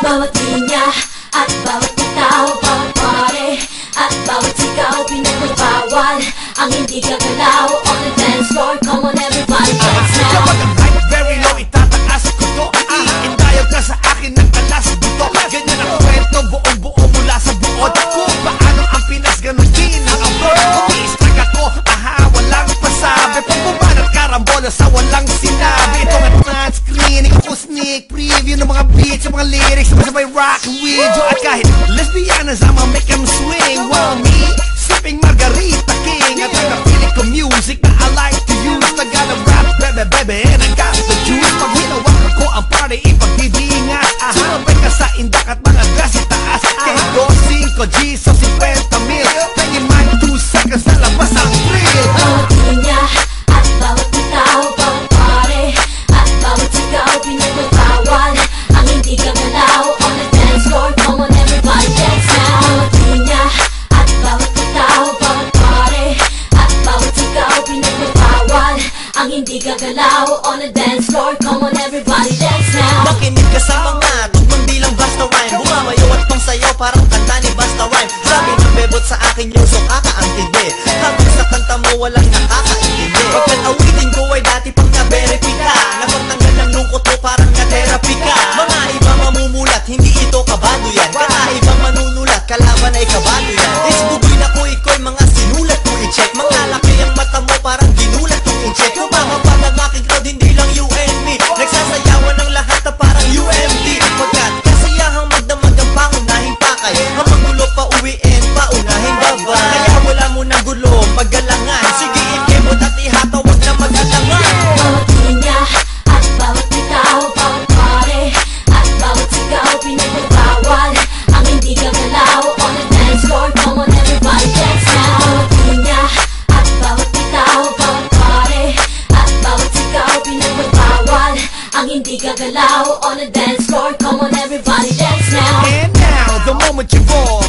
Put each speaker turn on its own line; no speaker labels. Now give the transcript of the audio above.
Bawat linya at bawat bitaw, bawat pare at bawat sigaw, pinagbabawal ang hindi gagalaw on the dance floor. Come on everybody, dance now.
Kapag ang hype very low, itataas ko to. Iindayaw ka sa akin ng alas buto. Ganyan ang kwento, buong-buo mula sa buod. Kung paano ang Pinas, ganun din ang abroad. Umiistrag ako, aha, walang pasabi. Pagbuban at karambola sa walang sinabi. Ito nga trans screening ako, sneak preview ng mga beats, yung mga lyrics, sabay rock video. At kahit lesbianas, I'ma make them swing. While me, sipping margarita king. At ang napiling ko music na I like to use. Tagalog rap, baby, and I got the juice. Pag hinawakan ko ang party, ipagdidingas. Sumabay ka sa indak at mga glass itaas. Kaya 2, 5, G, so 50 mil. Pwede man 2 seconds na labas ang thrill.
Bawat linya at bawat bitaw, bawat pare at bawat sigaw, pinagbabawal ang hindi gagalaw on the dance floor. Come on everybody, dance now. Bawat linya at bawat bitaw, bawat pare at bawat sigaw, pinagbabawal ang hindi gagalaw on the dance floor. Come on everybody, dance now.
Makinig ka sa mga tugmang di lang basta rhyme. Bumamayaw at pangsayaw parang kanta ni basta rhyme. Sabi ng bebot sa akin yung so kakaantindi. Habang sa kanta mo walang nakakaintindi. Pagkat awitin ko ay dati pang na-verify ka. Napagtanggal ng lungkot mo parang na-therapy ka. Mga iba mamumulat, hindi ito kabado yan. Kaya iba manunulat, kalaban ay kabado yan. Isbugoy na ko iko'y mga sinulat mo i-check. Mga laki ang mata mo parang ginulat kong i-check. Kumakapan ang aking crowd, hindi lang you and me. Nagsasayawan ng lahat na parang UMD. Pagkat kasiyahang magdamag ang pangunahing pakay. Ang magulo pa uwiin, paunahing babay. Kaya wala mo ng gulo, paggalangan. Sige ikemot at ihataw, wag na mag-alangan.
Bawat linya at bawat bitaw, bawat pare at bawat sigaw, pinagbabawal ang hindi gagalaw on the dance floor. Come on everybody, dance now. Bawat linya at bawat bitaw, bawat pare at bawat sigaw, pinagbabawal ang hindi gagalaw on the dance floor. Come on everybody, dance now.
And now, the moment you roll,